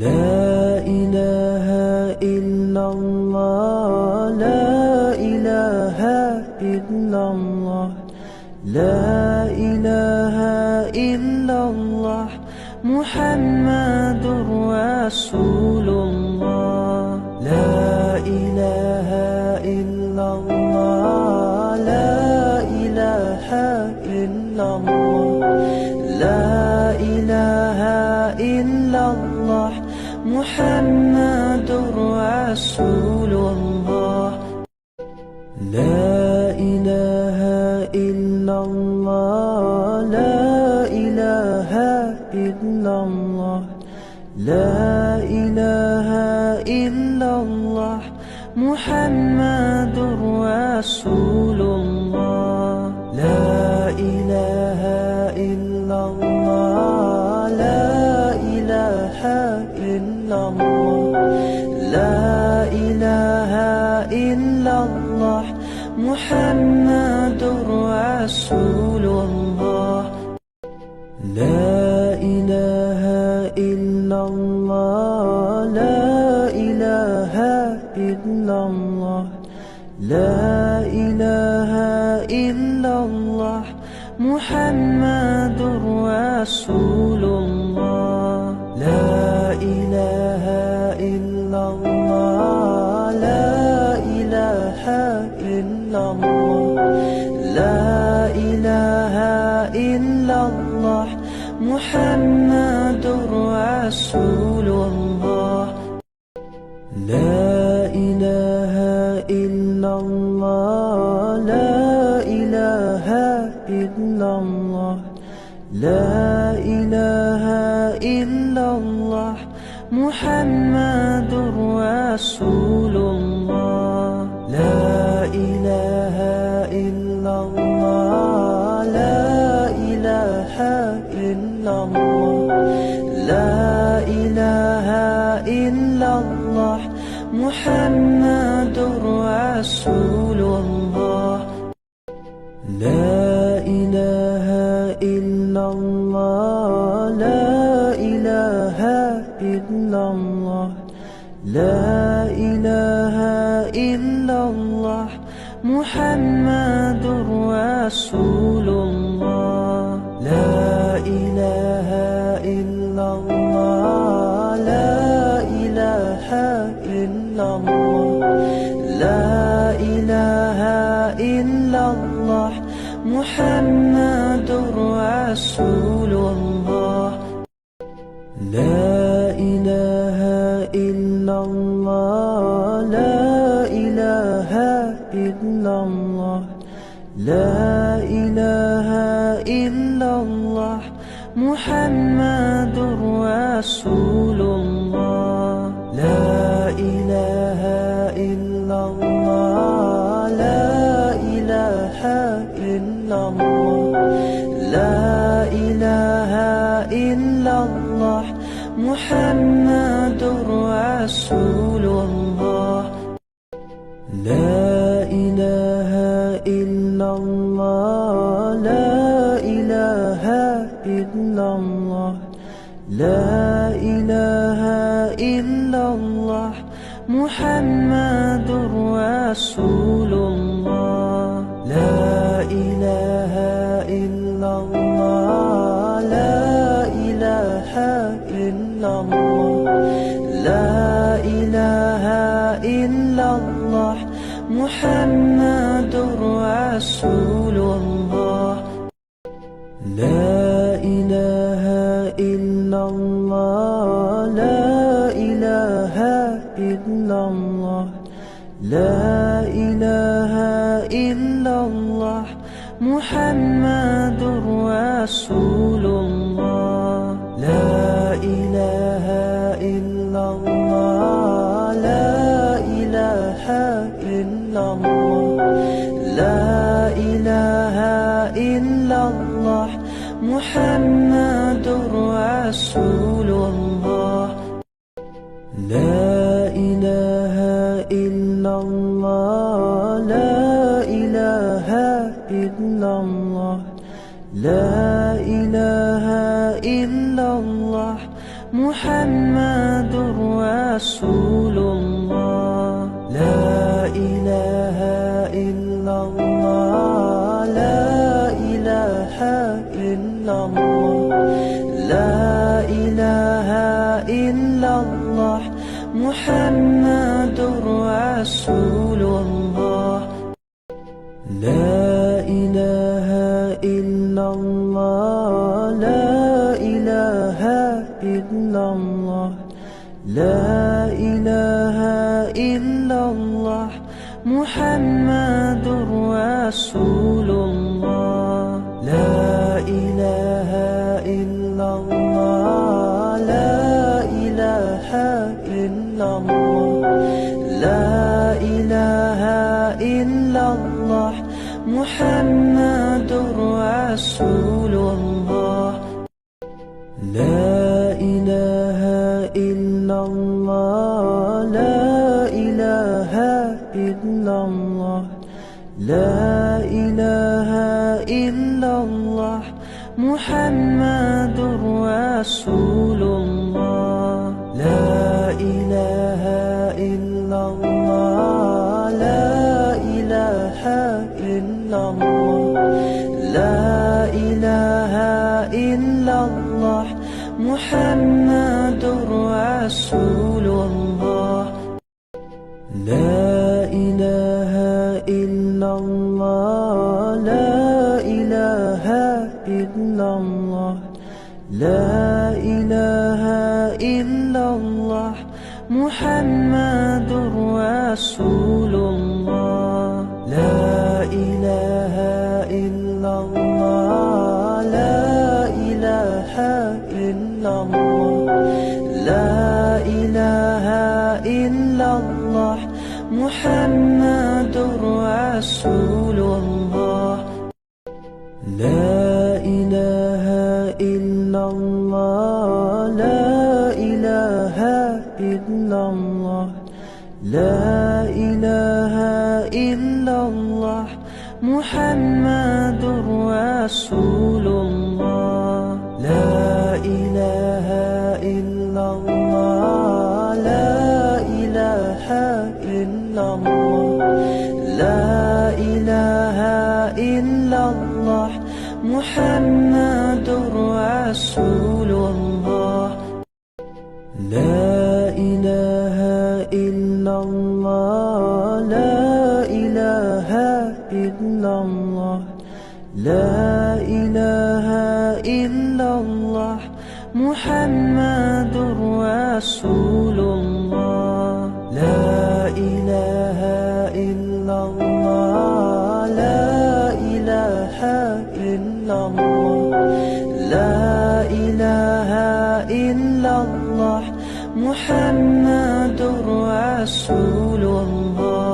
لا إله إلا الله، لا إله إلا الله، لا إله إلا الله، محمد رسول الله. لا إله إلا الله، لا إله إلا الله، لا إله إلا الله، محمد رسول الله. لا إله إلا الله، لا إله إلا الله، لا إله إلا الله، محمد رسول الله. لا إله إلا الله، لا إله إلا الله، لا إله إلا الله، محمد رسول الله. لا إله إلا الله، لا إله إلا الله، لا إله إلا الله، محمد رسول الله. لا إله إلا الله، لا إله إلا الله، لا إله إلا الله، محمد رسول الله. لا إله إلا الله، لا إله إلا الله، لا إله إلا الله، محمد رسول الله. لا إله إلا الله، لا إله إلا الله، لا إله إلا الله، محمد رسول الله. لا إله إلا الله، لا إله إلا الله، لا إله إلا الله، محمد رسول الله. لا إله إلا الله، لا إله إلا الله، لا إله إلا الله، محمد رسول الله. لا إله إلا الله، لا إله إلا الله، لا إله إلا الله، محمد رسول الله. لا إله إلا الله، لا إله إلا الله، لا إله إلا الله، محمد رسول الله. لا إله إلا الله، لا إله إلا الله، لا إله إلا الله، محمد رسول الله. لا إله إلا الله، لا إله إلا الله، لا إله إلا الله، محمد رسول الله. لا إله إلا الله، لا إله إلا الله، لا إله إلا الله، محمد رسول الله. لا إله إلا الله، لا إله إلا الله، لا إله إلا الله، محمد رسول الله. لا إله إلا الله، لا إله إلا الله، لا إله محمد رسول الله. لا إله إلا الله، لا إله إلا الله، لا إله إلا الله، محمد رسول الله. لا إله إلا الله، لا إله إلا الله، لا إله إلا الله، محمد رسول الله. لا إله إلا الله، لا إله إلا الله، لا إله إلا الله، محمد رسول الله. لا إله إلا الله، لا إله إلا الله، لا إله إلا الله، محمد رسول الله. لا إله إلا الله، لا إله إلا الله، لا إله إلا الله، محمد رسول الله. لا إله إلا الله، لا إله إلا الله، لا إله إلا الله، محمد رسول الله. لا إله إلا الله، لا إله إلا الله، لا إله إلا الله، محمد رسول الله. لا إله إلا الله، لا إله إلا الله، لا إله إلا الله، محمد رسول الله. لا إله إلا الله، لا إله إلا الله، لا إله إلا الله، محمد رسول الله. لا إله إلا الله، لا إله إلا الله، لا إله إلا الله، محمد رسول الله. لا إله إلا الله، لا إله إلا الله، لا إله إلا الله، محمد رسول الله.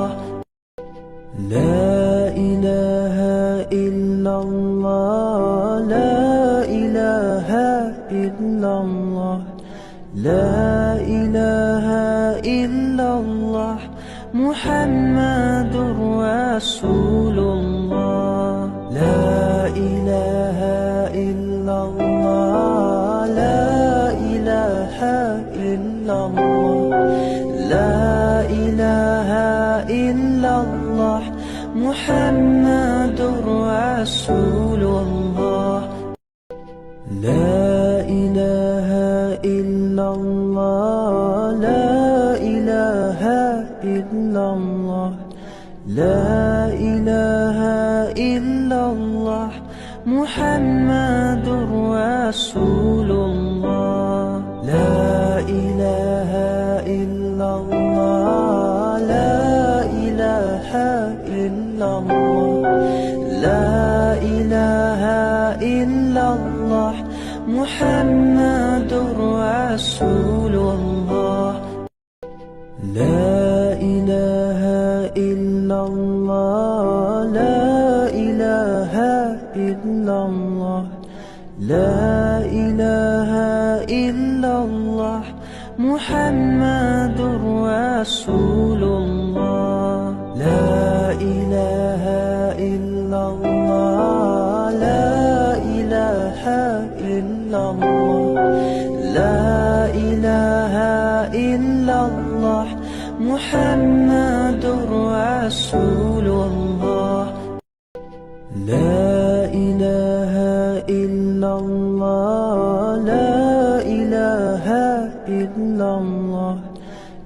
لا إله إلا الله، لا إله إلا الله، لا إله إلا الله، محمد رسول الله. لا إله إلا الله، لا إله إلا الله، لا إله إلا الله، محمد رسول الله. لا إله إلا الله، لا إله إلا الله، لا إله إلا الله، محمد رسول الله. لا إله إلا الله، لا إله إلا الله، لا إله إلا الله، محمد رسول الله. لا إله إلا الله، لا إله إلا الله، لا إله إلا الله، محمد رسول الله. لا إله إلا الله، لا إله إلا الله، لا إله إلا الله محمد رسول الله لا إله إلا الله لا إله إلا الله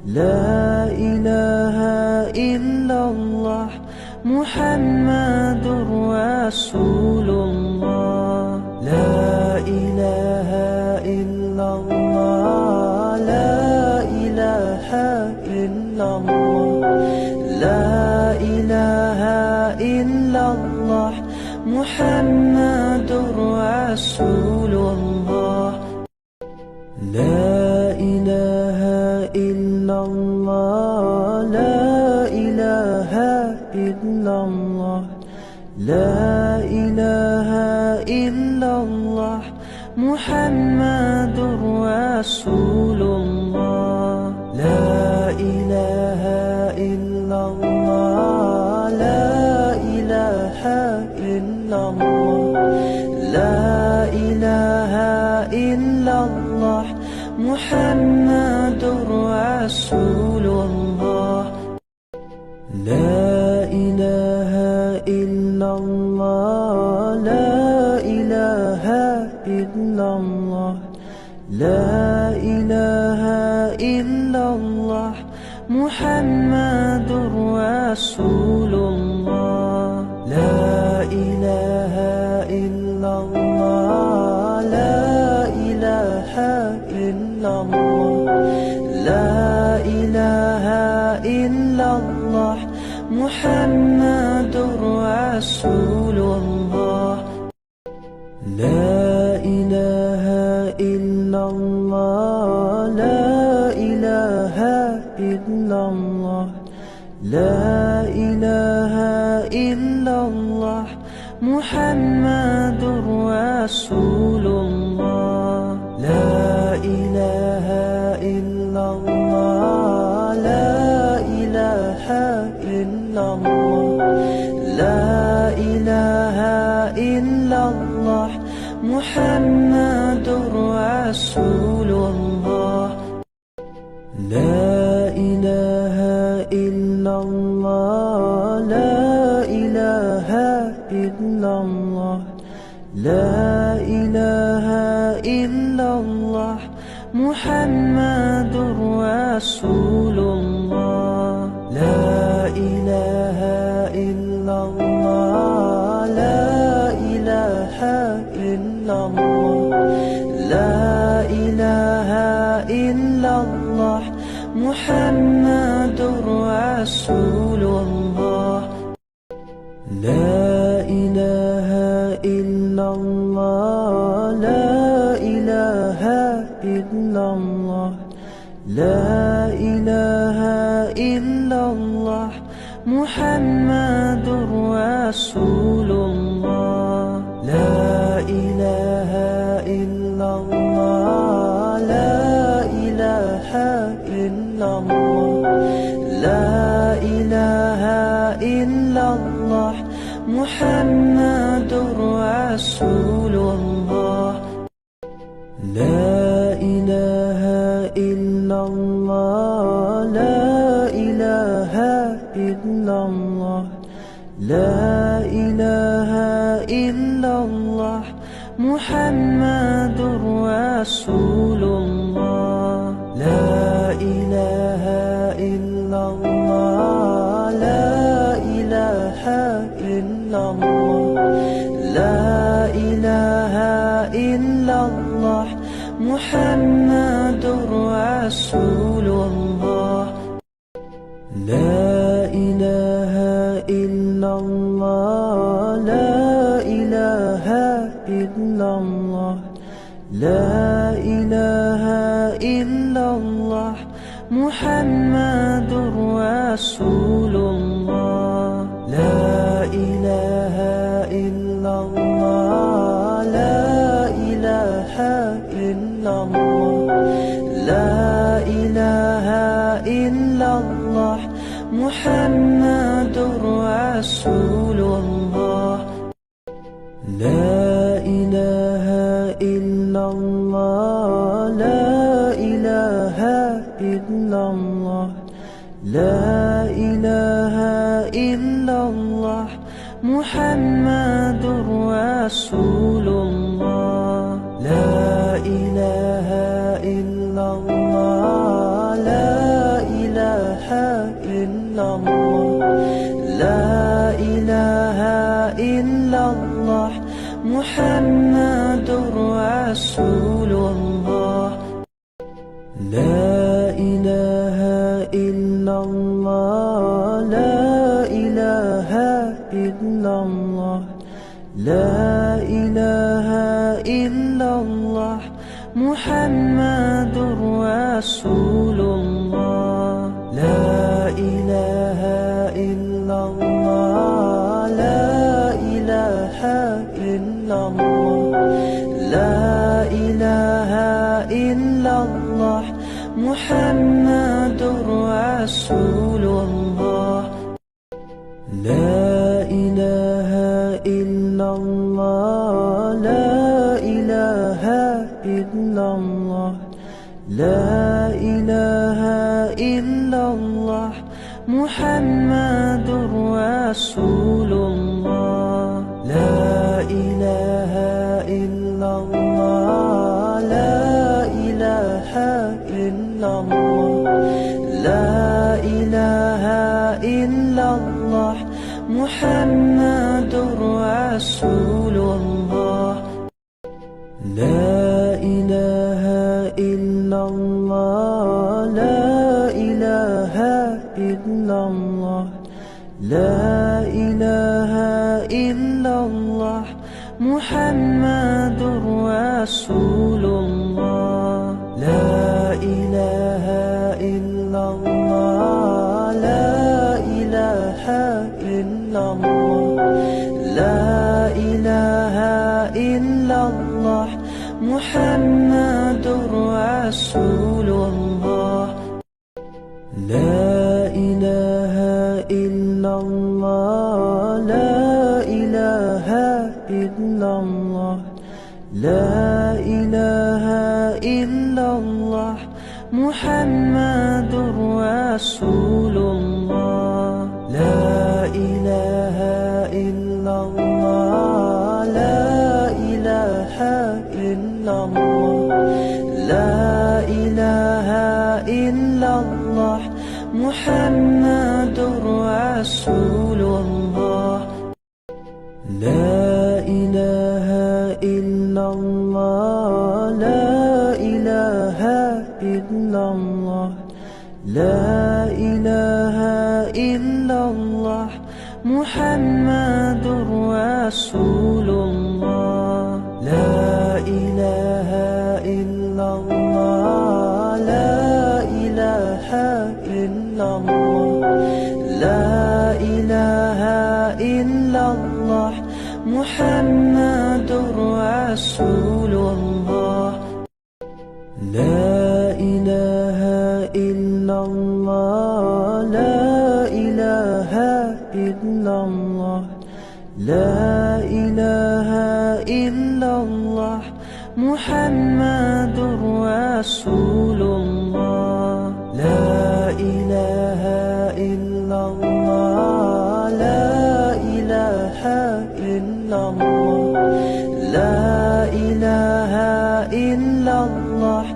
لا إله إلا الله محمد رسول الله لا إله إلا الله لا إله إلا الله لا إله إلا الله محمد رسول الله لا إله إلا الله لا إله إلا الله لا إله إلا الله محمد رسول الله لا إله إلا الله لا إله إلا الله لا إله إلا الله محمد رسول الله لا إله إلا الله لا إله إلا الله لا إله إلا الله محمد رسول الله لا إله إلا الله لا إله إلا الله لا إله إلا الله محمد رسول الله لا إله إلا الله لا إله إلا الله لا إله إلا الله محمد رسول الله لا إله إلا الله لا إله إلا الله لا إله إلا الله محمد رسول الله لا إله إلا الله لا إله إلا الله لا إله إلا الله محمد رسول الله لا إله إلا الله لا إله إلا الله لا إله إلا الله محمد رسول الله لا إله إلا الله لا إله إلا الله لا إله إلا الله محمد رسول الله لا إله إلا الله لا إله إلا الله لا إله إلا الله محمد رسول الله لا إله إلا الله لا إله إلا الله لا إله إلا الله محمد رسول الله لا إله إلا الله لا إله إلا الله لا إله إلا الله محمد رسول الله لا إله إلا الله لا إله إلا الله لا إله إلا الله محمد رسول الله لا إله إلا الله لا إله إلا الله لا إله إلا الله محمد رسول الله لا إله إلا الله لا إله إلا الله لا إله إلا الله محمد رسول الله لا إله إلا الله لا إله إلا الله لا إله إلا الله محمد رسول الله لا إله إلا الله لا إله إلا الله لا إله إلا الله محمد رسول الله لا إله إلا الله لا إله إلا الله لا إله إلا الله محمد رسول الله لا إله إلا الله لا إله إلا الله لا إله إلا الله محمد رسول الله لا إله إلا الله لا إله إلا الله لا إله إلا الله محمد رسول الله لا إله إلا الله لا إله إلا الله لا إله إلا الله محمد رسول الله لا إله إلا الله لا إله إلا الله لا إله إلا الله محمد رسول الله لا إله إلا الله لا إله إلا الله لا إله إلا الله محمد رسول الله لا إله إلا الله لا إله إلا الله لا إله إلا الله محمد رسول الله لا إله إلا الله لا إله إلا الله لا إله إلا الله محمد رسول الله لا إله إلا الله لا إله إلا الله لا إله إلا الله محمد رسول الله لا إله إلا الله لا إله إلا الله لا إله إلا الله محمد رسول الله لا إله إلا الله لا إله إلا الله لا إله إلا الله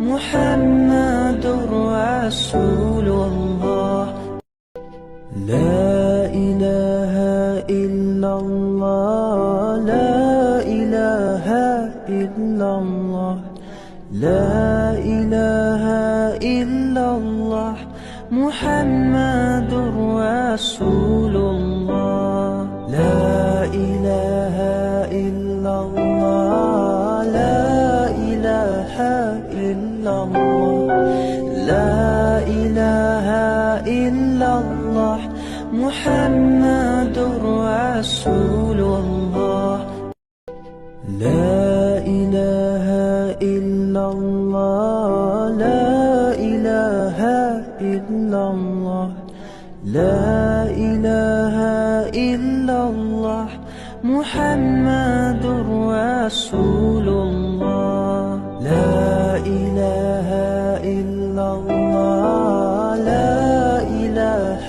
محمد رسول الله لا إله إلا الله لا إله إلا الله لا إله إلا الله محمد رسول الله لا إله إلا الله لا إله إلا الله لا إله إلا الله محمد رسول الله لا إله إلا الله لا إله إلا الله لا إله إلا الله محمد رسول الله لا إله إلا الله لا إله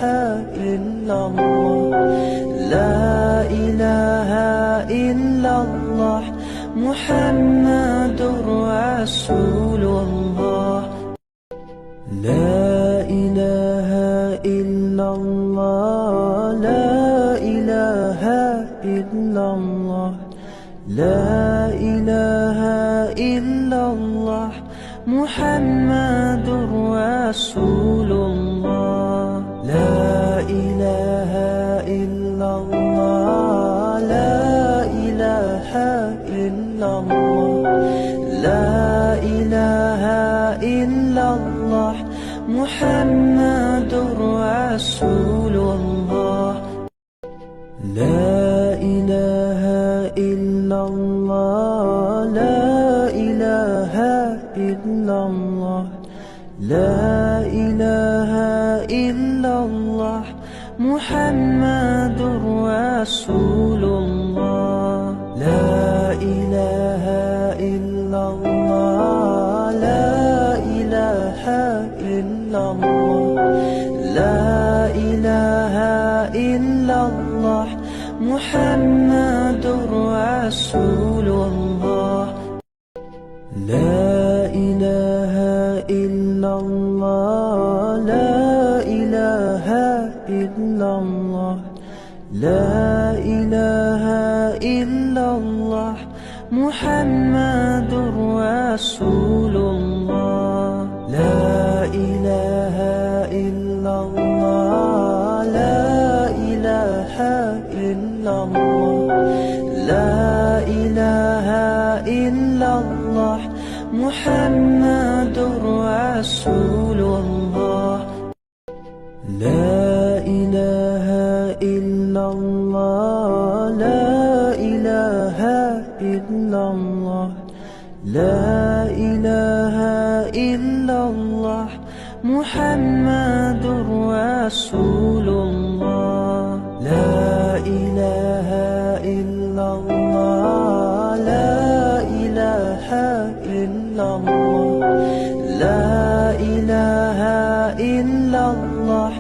إلا الله لا إله إلا الله محمد رسول الله لا إله إلا الله لا إله إلا الله لا إله إلا الله محمد رسول الله لا إله إلا الله لا إله إلا الله لا إله إلا الله محمد رسول الله لا إله إلا الله لا إله إلا الله لا إله إلا الله محمد رسول الله لا إله إلا الله لا إله إلا الله لا إله إلا الله محمد رسول الله لا إله إلا الله لا إله إلا الله لا إله إلا الله محمد رسول الله لا إله إلا الله لا إله إلا الله لا إله إلا الله محمد رسول الله لا إله إلا الله لا إله إلا الله لا إله إلا الله محمد رسول الله لا إله إلا الله لا إله إلا الله لا إله إلا الله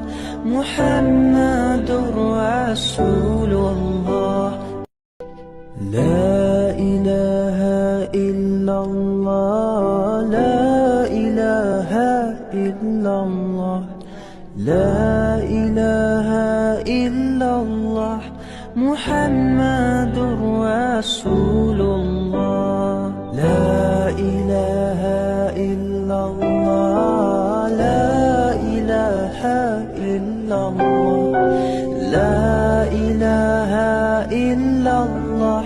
محمد رسول الله لا إله إلا الله لا إله إلا الله لا إله إلا الله محمد رسول الله لا إله إلا الله لا إله إلا الله لا إله إلا الله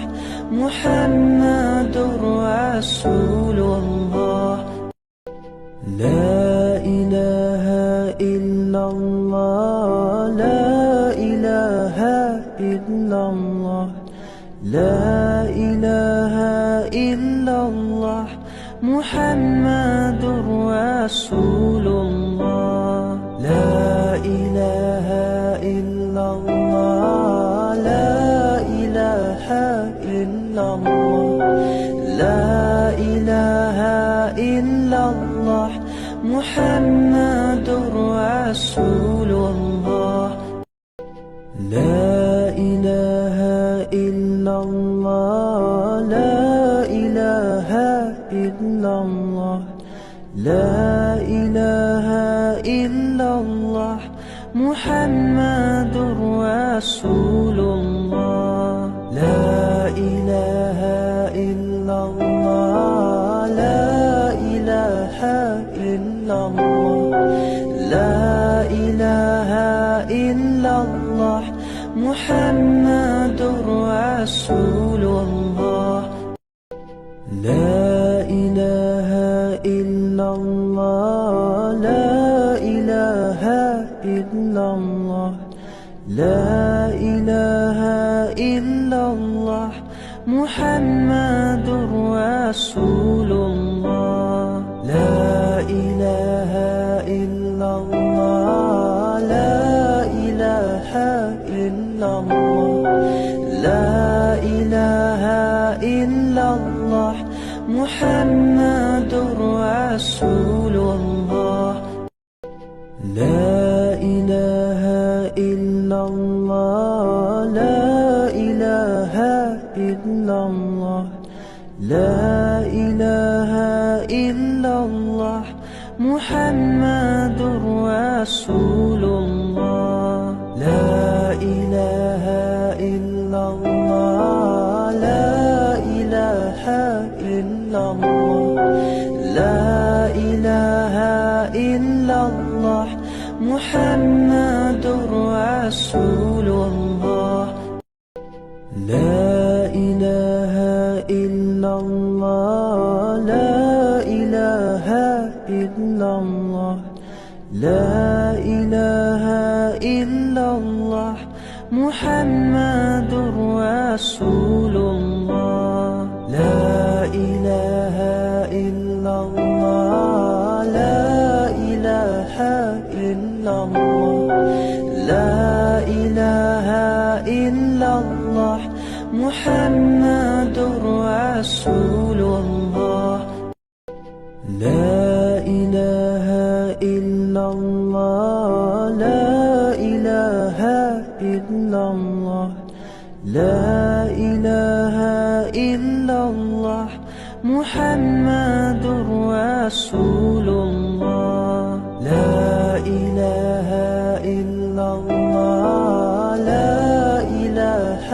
محمد رسول الله لا إله إلا الله لا إله إلا الله لا إله إلا الله محمد رسول الله لا إله إلا الله لا إله إلا الله لا إله إلا الله محمد رسول الله لا إله إلا الله لا إله إلا الله لا إله إلا الله محمد رسول الله لا إله إلا الله لا إله إلا الله لا إله إلا الله محمد رسول الله لا إله إلا الله لا إله إلا الله لا إله إلا الله محمد رسول الله لا إله إلا الله لا إله إلا الله لا إله إلا الله محمد رسول الله لا إله إلا الله لا إله إلا الله لا إله إلا الله محمد رسول الله لا إله إلا الله لا إله إلا الله لا إله إلا الله محمد رسول الله لا إله إلا الله لا إله إلا الله لا إله إلا الله محمد رسول الله لا إله إلا الله لا إله إلا الله لا إله إلا الله محمد رسول الله لا إله إلا الله لا إله إلا الله لا إله إلا الله محمد رسول الله لا إله إلا الله لا إله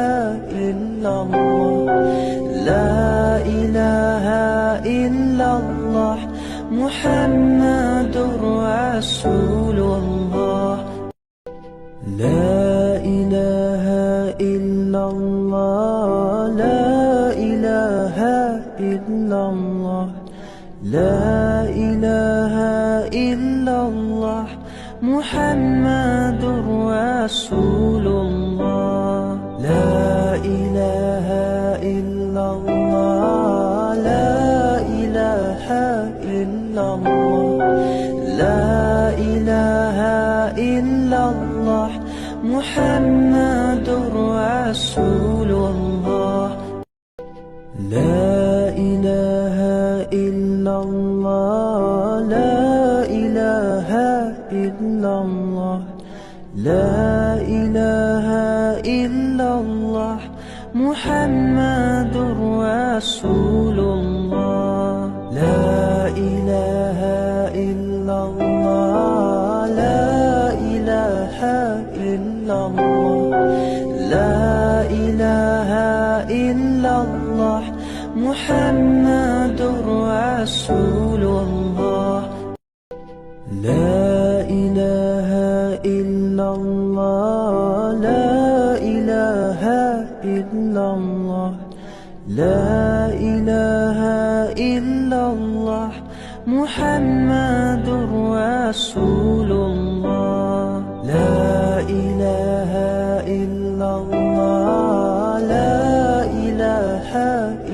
إلا الله لا إله إلا الله محمد رسول الله لا إله إلا الله لا إله إلا الله لا إله إلا الله محمد رسول الله لا إله إلا الله لا إله إلا الله لا إله إلا الله محمد رسول الله لا إله إلا الله لا إله إلا الله لا إله إلا الله محمد رسول الله لا إله إلا الله لا إله إلا الله لا إله إلا الله محمد رسول الله لا إله إلا الله لا إله إلا الله لا إله إلا الله محمد رسول الله لا إله إلا الله لا إله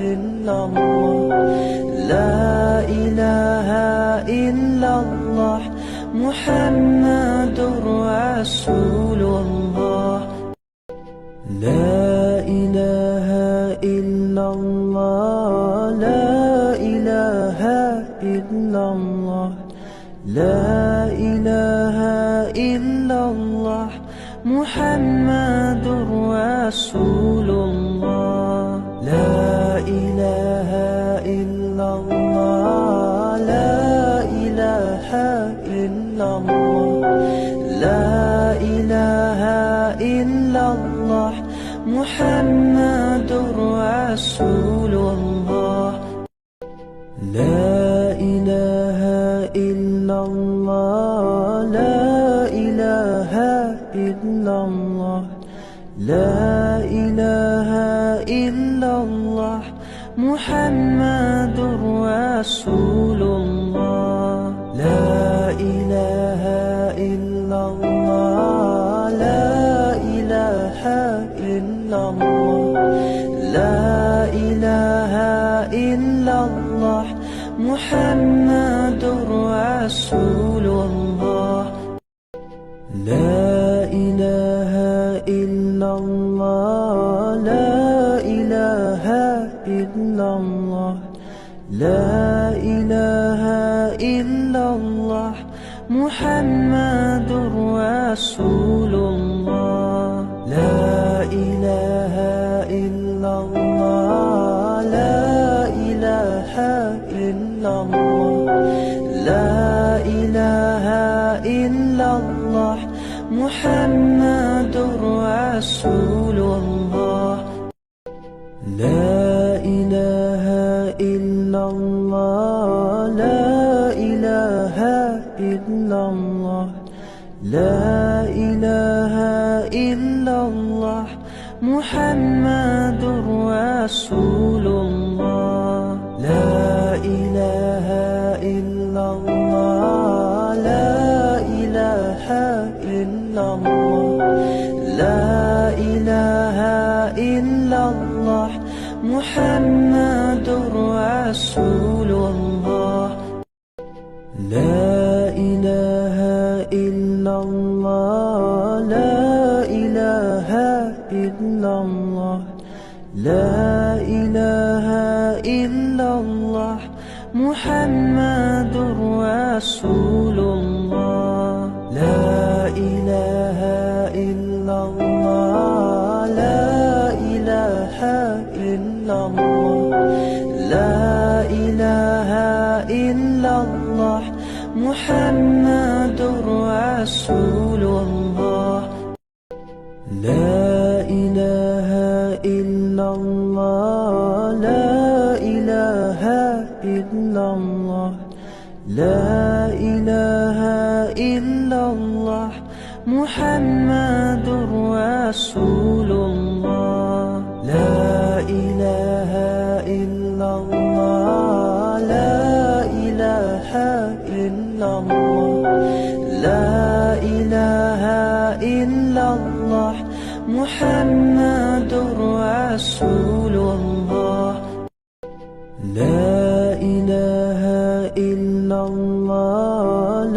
إلا الله لا إله إلا الله محمد رسول الله لا إله إلا الله لا إله إلا الله لا إله إلا الله محمد رسول الله لا إله إلا الله لا إله إلا الله لا إله إلا الله محمد رسول الله لا إله إلا الله لا إله إلا الله لا إله إلا الله محمد رسول الله لا إله إلا الله لا إله إلا الله لا إله إلا الله محمد رسول الله لا إله إلا الله لا إله إلا الله لا إله إلا الله محمد محمد رسول الله. لا إله إلا الله، لا إله إلا الله، لا إله إلا الله، محمد رسول الله. لا إله إلا الله، لا إله إلا الله، لا إله إلا الله، محمد رسول الله. لا إله إلا الله، لا إله إلا الله، لا إله إلا الله، محمد رسول الله. لا إله إلا الله، لا إله إلا الله، لا إله إلا الله، محمد رسول الله. لا إله إلا الله، لا إله إلا الله، لا إله إلا الله، محمد رسول الله. لا إله إلا الله، لا إله إلا الله، لا إله إلا الله، محمد رسول الله. لا إله إلا الله، لا إله إلا الله، لا إله إلا الله، محمد رسول الله. لا إله إلا الله،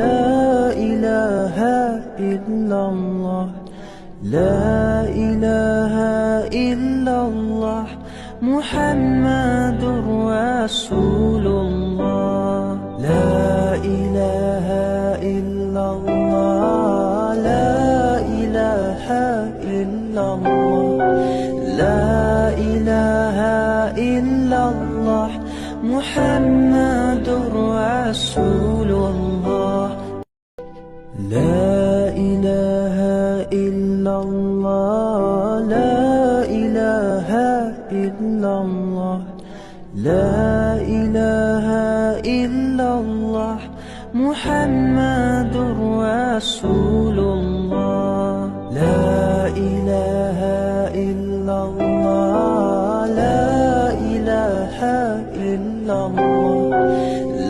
لا إله إلا الله، لا إله إلا الله، محمد رسول الله. لا إله إلا الله، لا إله إلا الله، لا إله إلا الله، محمد رسول الله. لا إله إلا الله، لا إله إلا الله، لا إله إلا الله، محمد رسول الله. لا إله إلا الله، لا إله إلا الله،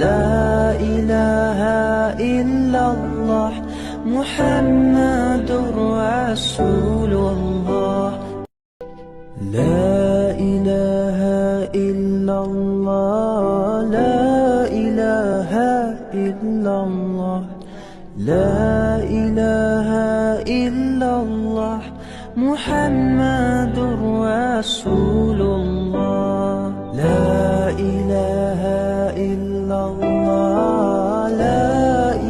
لا إله إلا الله، محمد رسول الله. لا إله إلا الله، لا إله إلا الله، لا إله إلا الله، محمد رسول الله. لا إله إلا الله، لا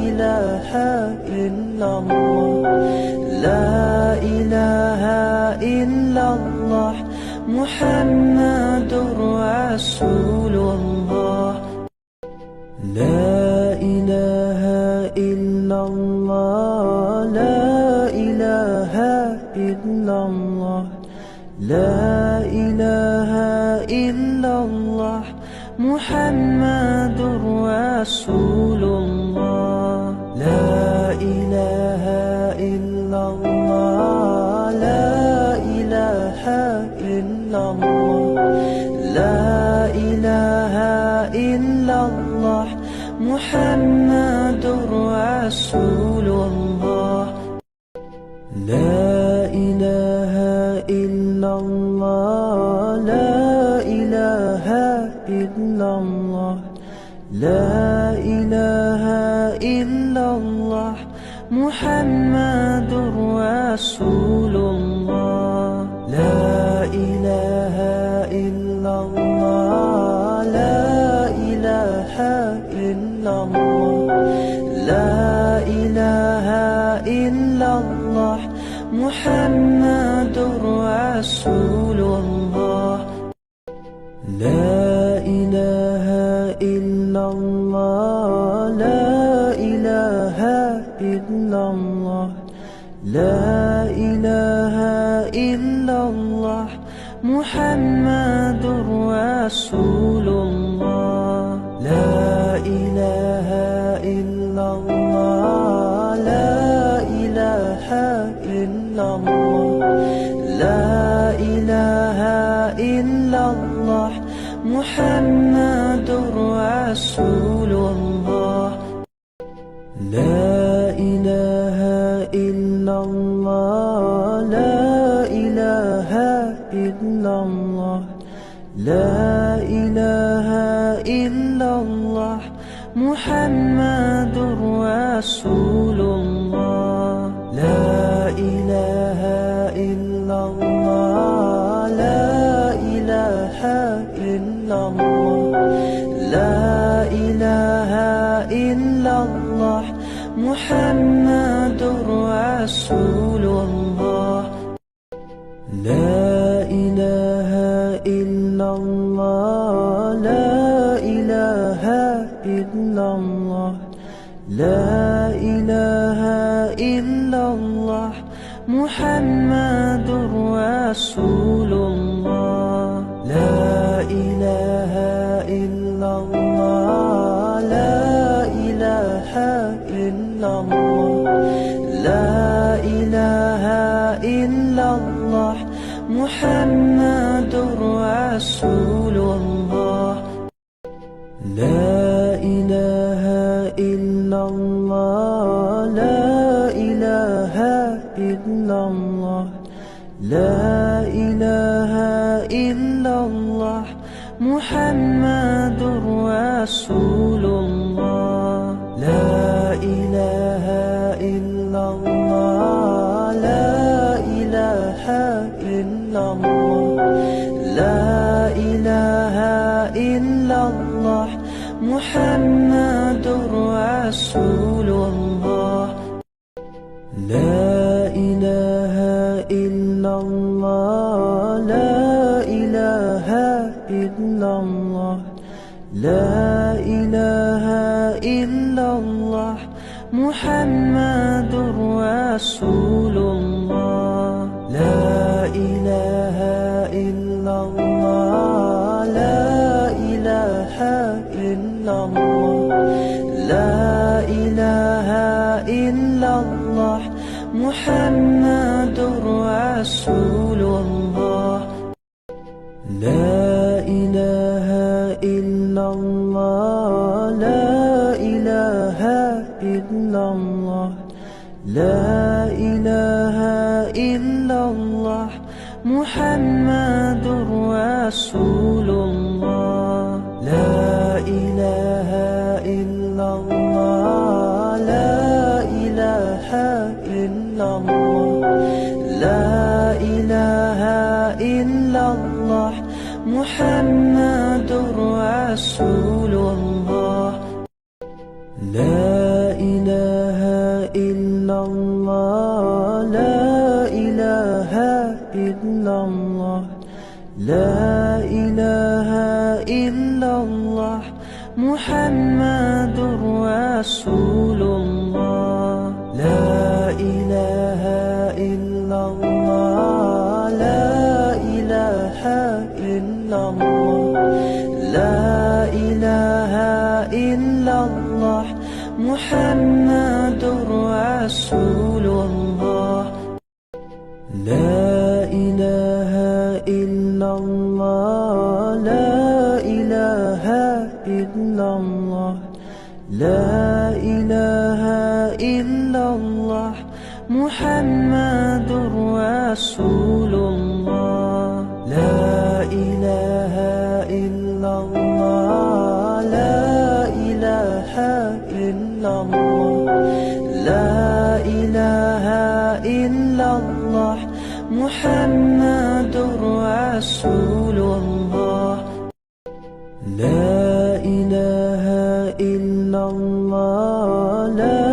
إله إلا الله، لا إله إلا الله، محمد رسول الله. لا إله إلا الله، لا إله إلا الله، لا إله إلا الله، محمد رسول الله. لا إله إلا الله، لا إله إلا الله، لا إله إلا الله، محمد رسول الله. لا إله إلا الله، لا إله إلا الله، لا إله إلا الله، محمد رسول الله. لا إله إلا الله، لا إله إلا الله، لا إله محمد رسول الله. لا إله إلا الله، لا إله إلا الله، لا إله إلا الله، محمد رسول الله. لا إله إلا الله، لا إله إلا الله، لا إله إلا الله، محمد رسول الله. لا إله إلا الله، لا إله إلا الله، لا إله إلا الله، محمد رسول الله. لا إله إلا الله، لا إله إلا الله، لا إله إلا الله، محمد رسول الله. لا إله إلا الله، لا إله إلا الله، لا إله إلا الله، محمد رسول الله. لا إله إلا الله، لا إله إلا الله، لا إله إلا الله، محمد رسول الله. لا إله إلا الله، لا إله إلا الله، لا إله إلا الله، محمد رسول الله. لا إله إلا الله، لا إله إلا الله، لا إله إلا الله، محمد رسول الله. لا إله إلا الله، لا إله إلا الله، لا إله إلا الله، محمد رسول الله. لا إله إلا الله، لا إله إلا الله، لا إله إلا الله، محمد رسول الله. لا إله إلا الله، لا إله إلا الله، لا إله إلا الله، محمد رسول الله. لا إله إلا الله، لا إله إلا الله، لا إله إلا الله، محمد رسول الله. لا إله إلا الله، لا إله إلا الله، لا إله إلا الله، محمد رسول الله. لا إله إلا الله، لا إله إلا الله، لا إله إلا الله، محمد رسول الله. لا إله إلا الله، لا إله إلا الله، لا إله إلا الله، محمد رسول الله. لا إله إلا الله، لا إله إلا الله، لا إله إلا الله، محمد رسول الله. لا إله إلا الله، لا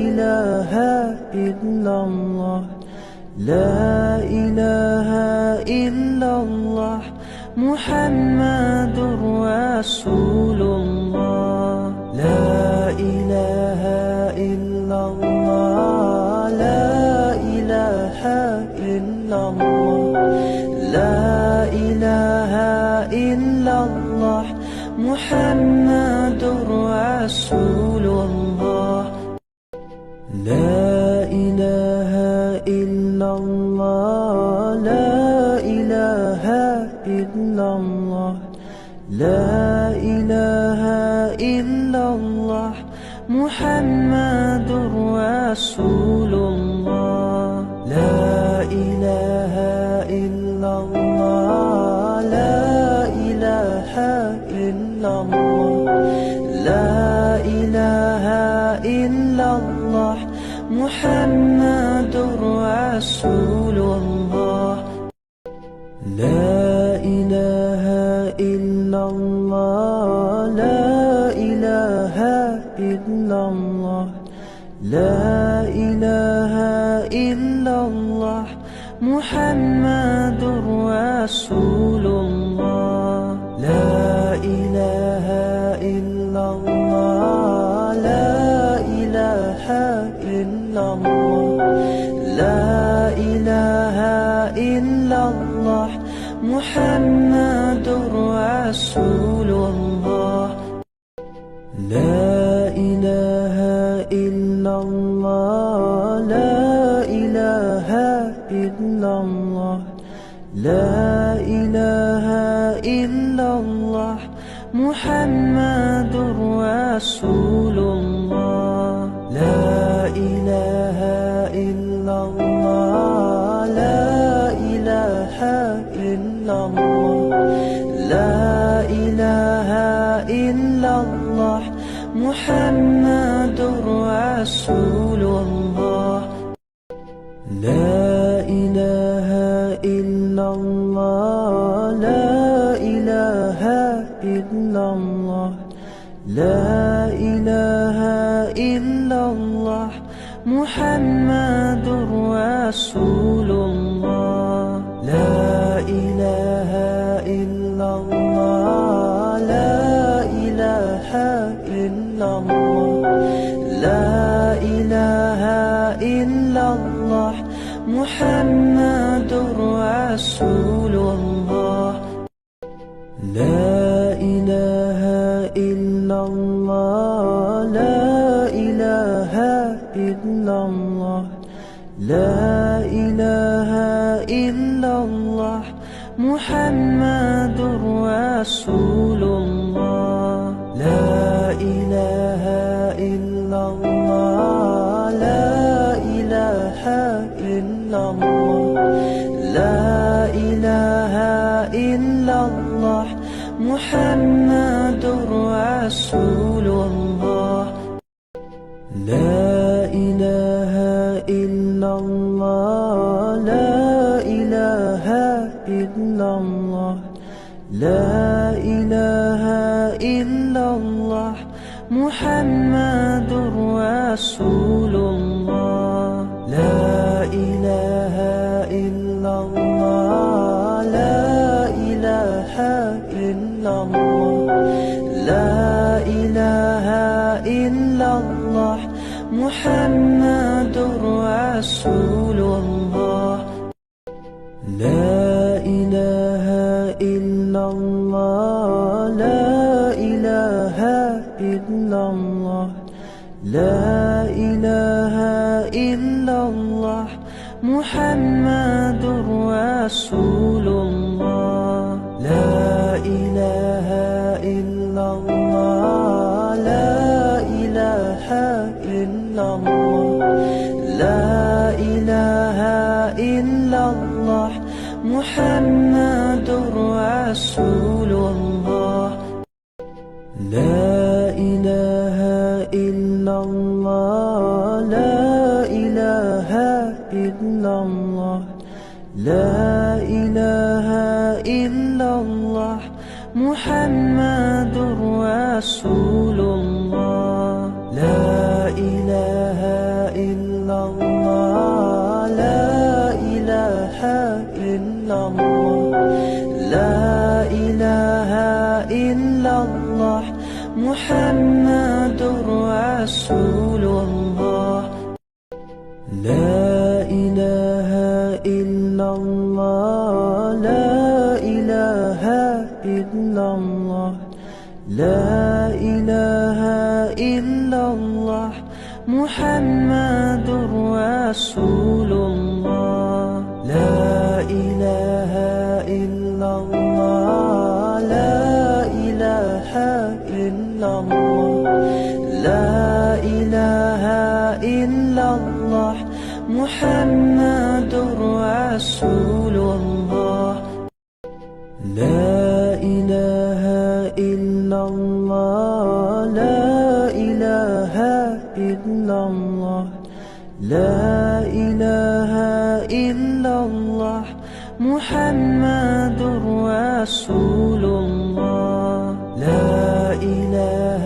إله إلا الله، لا إله إلا الله محمد رسول الله لا إله إلا الله لا إله إلا الله لا إله إلا الله محمد رسول الله لا إله إلا الله لا إله إلا الله لا إله إلا الله محمد رسول الله لا إله إلا الله لا إله إلا الله لا إله إلا الله محمد رسول الله لا إله إلا الله لا إله إلا الله لا إله إلا الله محمد رسول الله لا إله إلا الله لا إله إلا الله لا إله إلا الله محمد رسول الله لا إله إلا الله لا إله إلا الله لا إله إلا الله محمد رسول الله لا إله إلا الله لا إله إلا الله لا إله إلا الله محمد رسول الله لا إله إلا الله لا إله إلا الله لا إله إلا الله محمد رسول الله لا إله إلا الله لا إله إلا الله لا إله إلا الله محمد رسول الله لا إله إلا الله لا إله إلا الله لا إله إلا الله محمد رسول الله لا إله إلا الله لا إله إلا الله لا إله إلا الله محمد رسول الله لا إله إلا الله لا إله إلا الله لا إله إلا الله محمد رسول الله لا إله إلا الله لا إله إلا الله لا إله إلا الله محمد رسول الله لا إله إلا الله لا إله إلا الله لا إله إلا الله محمد رسول الله لا إله إلا الله لا إله إلا الله لا إله إلا الله محمد رسول الله لا إله إلا الله لا إله إلا الله لا إله إلا الله محمد رسول الله لا إله إلا الله لا الله لا إله إلا الله محمد رسول الله لا إله إلا الله لا إله إلا الله لا إله إلا الله محمد رسول الله لا إله إلا الله لا إله إلا الله لا إله إلا الله محمد رسول الله لا إله إلا الله لا إله إلا الله لا إله إلا الله محمد رسول الله لا إله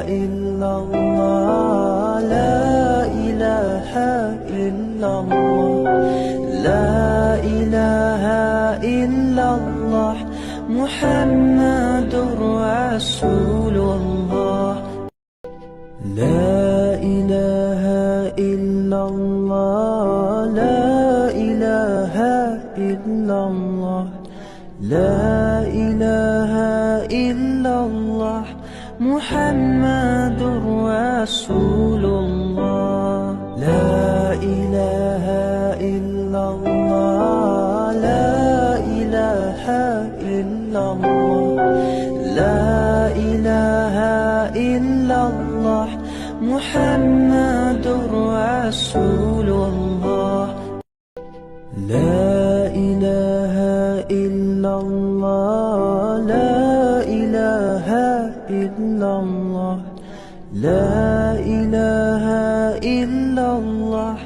إلا الله لا إله إلا الله لا إله إلا الله محمد رسول الله لا إله إلا الله لا إله إلا الله لا إله إلا الله محمد رسول الله لا إله إلا الله لا إله إلا الله لا إله إلا الله محمد رسول الله لا إله إلا الله لا إله إلا الله لا إله إلا الله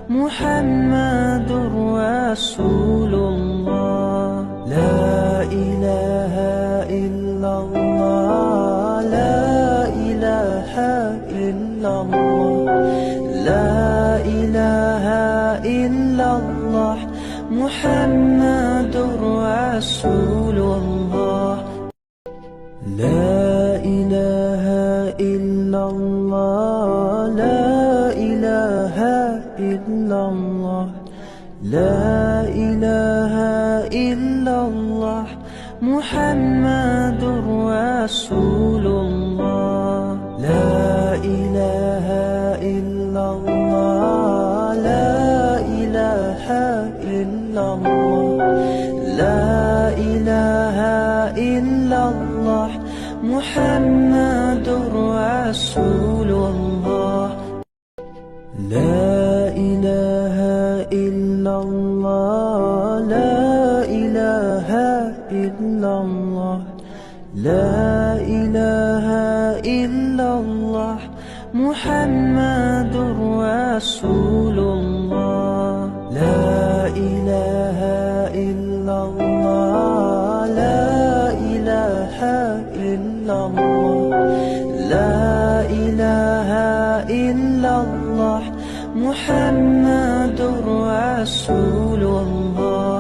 محمد رسول الله لا إله إلا الله لا إله إلا الله لا إله إلا الله محمد رسول الله لا إله إلا الله لا إله إلا الله لا إله إلا الله محمد رسول الله لا إله إلا الله لا إله إلا الله لا إله إلا الله محمد رسول الله لا إله إلا الله لا إله إلا الله لا إله إلا الله محمد رسول الله لا إله إلا الله لا إله إلا الله لا إله إلا الله محمد رسول الله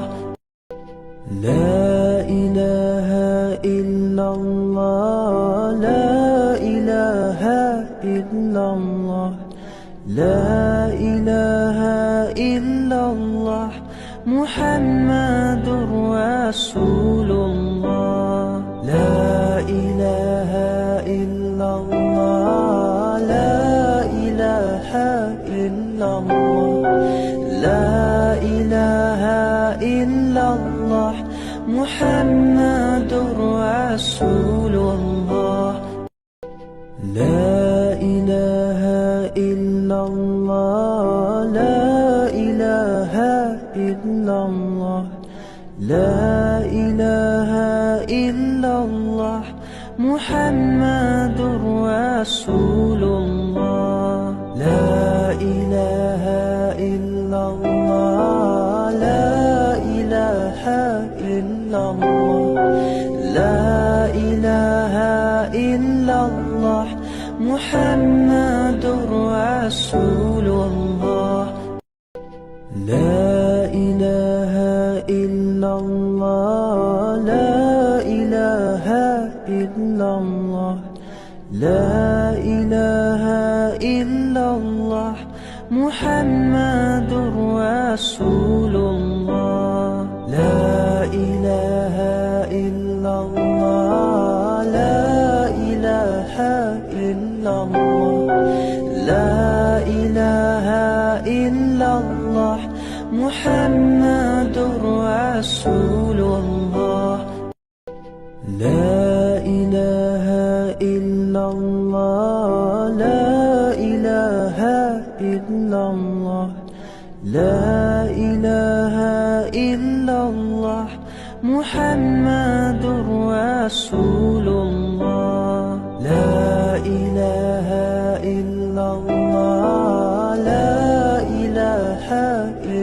لا إله إلا الله لا إله إلا الله لا إله إلا الله محمد رسول الله لا إله إلا الله لا إله إلا الله لا إله إلا الله محمد رسول الله لا إله إلا الله لا إله إلا الله لا إله إلا الله محمد رسول الله لا إله إلا الله لا إله إلا الله لا إله إلا الله محمد رسول الله لا إله إلا الله لا إله إلا الله محمد رسول الله لا إله إلا الله لا إله إلا الله لا إله إلا الله محمد رسول الله لا إله إلا الله لا إله إلا الله لا إله إلا الله محمد رسول الله لا إله إلا الله لا إله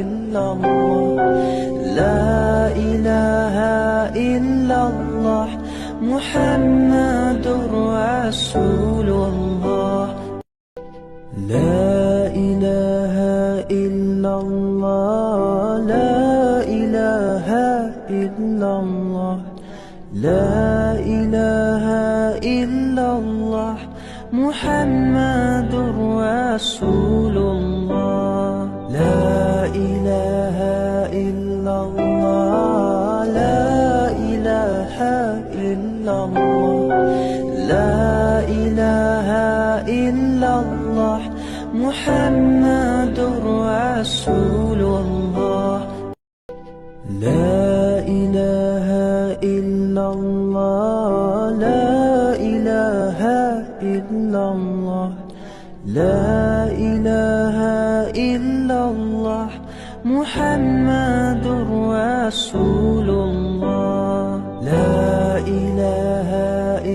إلا الله لا إله إلا الله محمد رسول الله لا إله إلا الله لا إله إلا الله لا إله إلا الله محمد رسول الله لا إله إلا الله لا إله إلا الله لا إله إلا الله محمد رسول الله لا إله إلا الله لا إله إلا الله لا إله إلا الله محمد رسول الله لا إله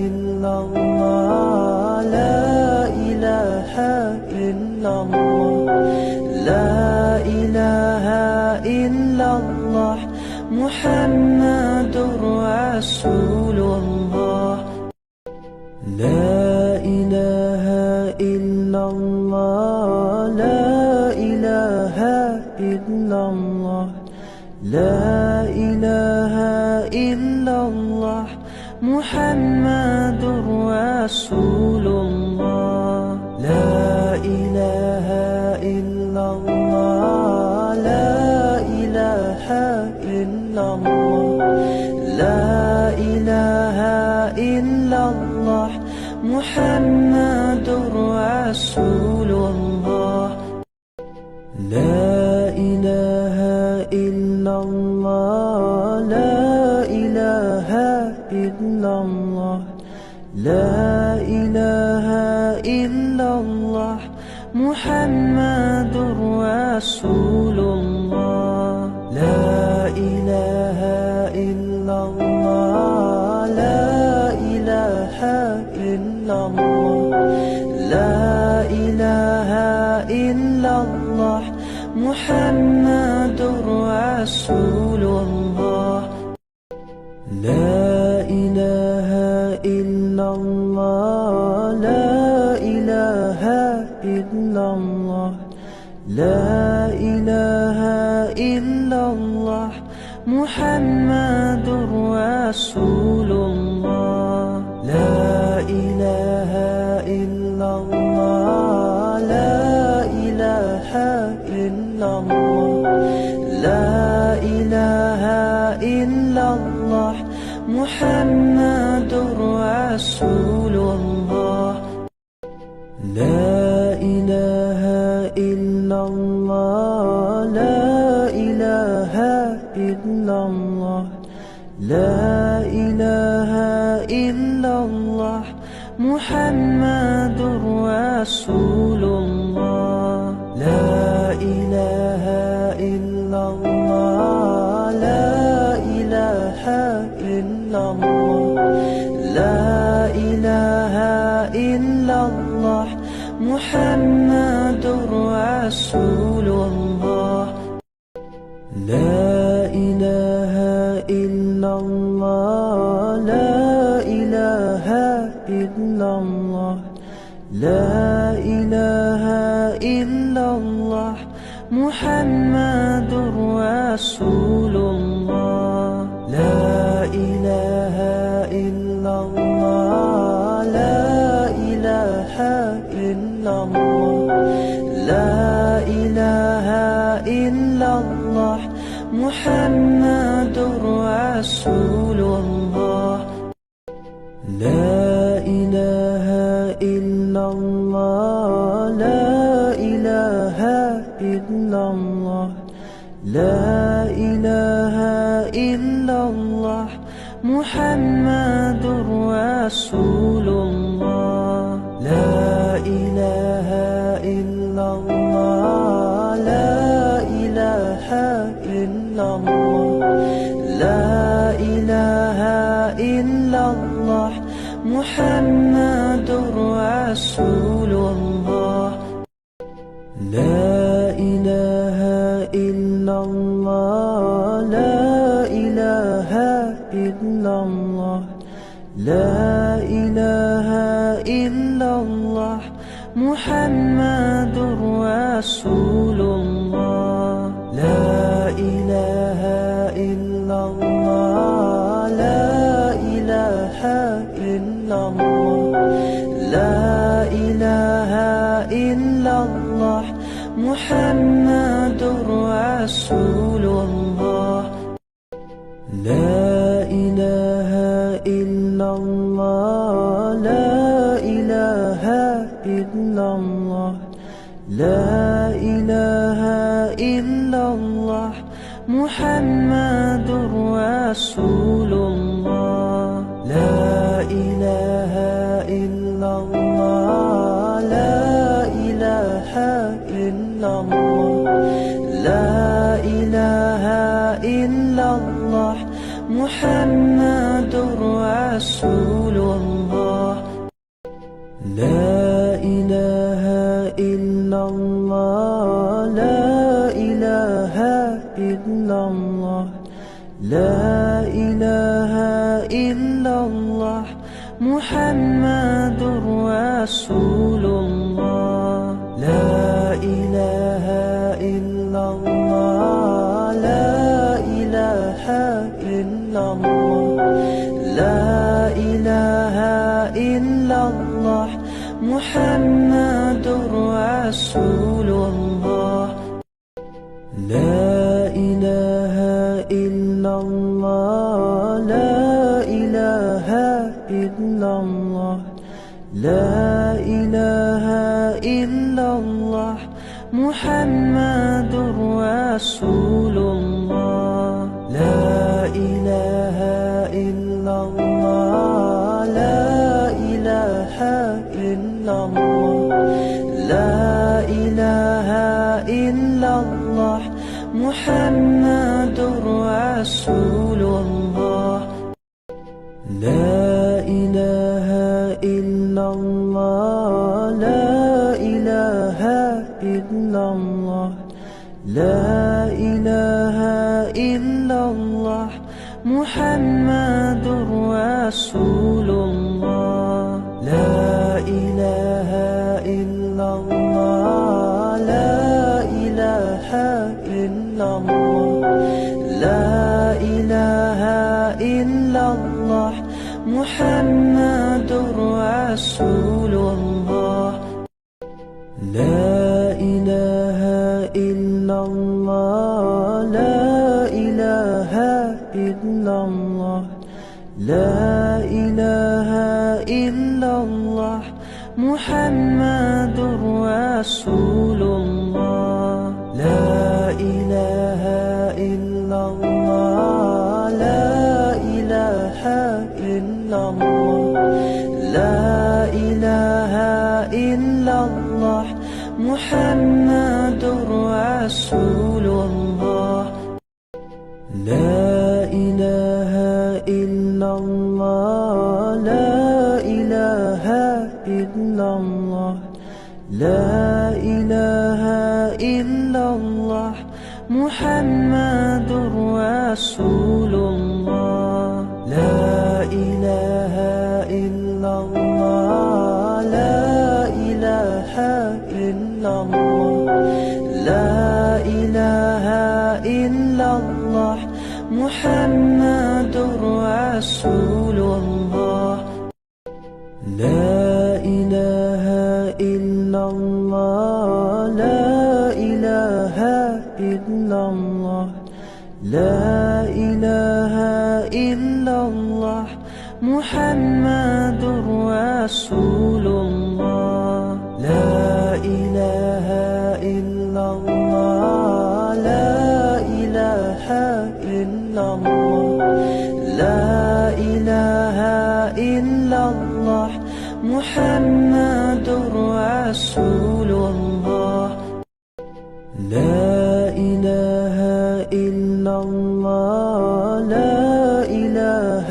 إلا الله لا إله إلا الله لا إله إلا الله محمد رسول الله لا إله إلا الله لا إله إلا الله لا إله إلا الله محمد رسول الله لا إله إلا الله لا إله إلا الله لا إله إلا الله محمد رسول الله لا إله إلا الله لا إله إلا الله لا إله إلا الله محمد رسول الله لا إله إلا الله لا إله إلا الله لا إله إلا الله محمد رسول الله لا إله إلا الله لا إله إلا الله لا إله إلا الله محمد رسول الله لا إله إلا الله لا إله إلا الله لا إله إلا الله محمد رسول الله لا إله إلا الله لا إله إلا الله لا إله إلا الله محمد رسول الله لا إله إلا الله لا إله إلا الله لا إله إلا الله محمد رسول الله لا إله إلا الله لا إله إلا الله لا إله إلا الله محمد رسول الله لا إله إلا الله لا إله إلا الله محمد رسول الله لا إله إلا الله لا إله إلا الله لا إله إلا الله محمد رسول الله لا إله إلا الله لا إله إلا الله لا إله إلا الله محمد رسول الله لا إله إلا الله لا إله إلا الله لا إله إلا الله محمد رسول الله لا إله إلا الله لا إله إلا الله لا إله إلا الله محمد رسول الله لا إله إلا الله لا إله إلا الله لا إله إلا الله محمد رسول الله لا إله إلا الله لا إله إلا الله لا إله إلا الله محمد رسول الله لا إله إلا الله لا إله إلا الله لا إله إلا الله محمد رسول الله لا إله إلا الله لا إله إلا الله لا إله إلا الله محمد رسول الله لا إله إلا الله لا إله إلا الله لا إله إلا الله محمد رسول الله لا إله إلا الله لا إله إلا الله لا إله إلا الله محمد رسول الله لا إله إلا الله لا إله إلا الله لا إله إلا الله محمد رسول الله لا إله إلا الله لا إله إلا الله لا إله إلا الله محمد رسول الله لا إله إلا الله لا إله إلا الله لا إله إلا الله محمد رسول الله لا إله إلا الله لا إله إلا الله لا إله إلا الله محمد رسول الله لا إله إلا الله لا إله إلا الله لا إله إلا الله محمد رسول الله لا إله إلا الله لا إله إلا الله لا إله إلا الله محمد رسول الله لا إله إلا الله لا إله إلا الله لا إله إلا الله محمد رسول الله لا إله إلا الله لا إله إلا الله لا إله إلا الله محمد رسول الله لا إله إلا الله لا إله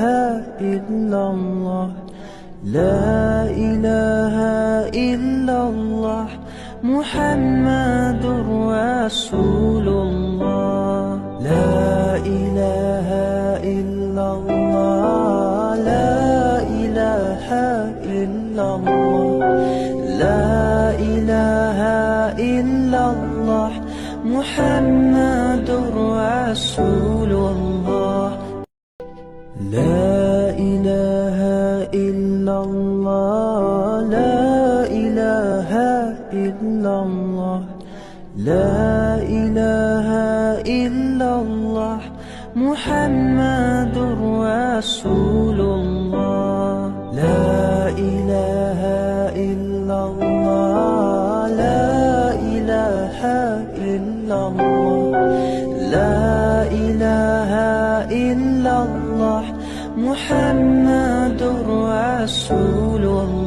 إلا الله لا إله إلا الله محمد رسول الله لا إله إلا الله لا إله إلا الله لا إله إلا الله محمد رسول الله لا إله إلا الله لا إله إلا الله لا إله إلا الله محمد رسول الله لا إله إلا الله لا إله إلا الله لا إله إلا الله محمد رسول الله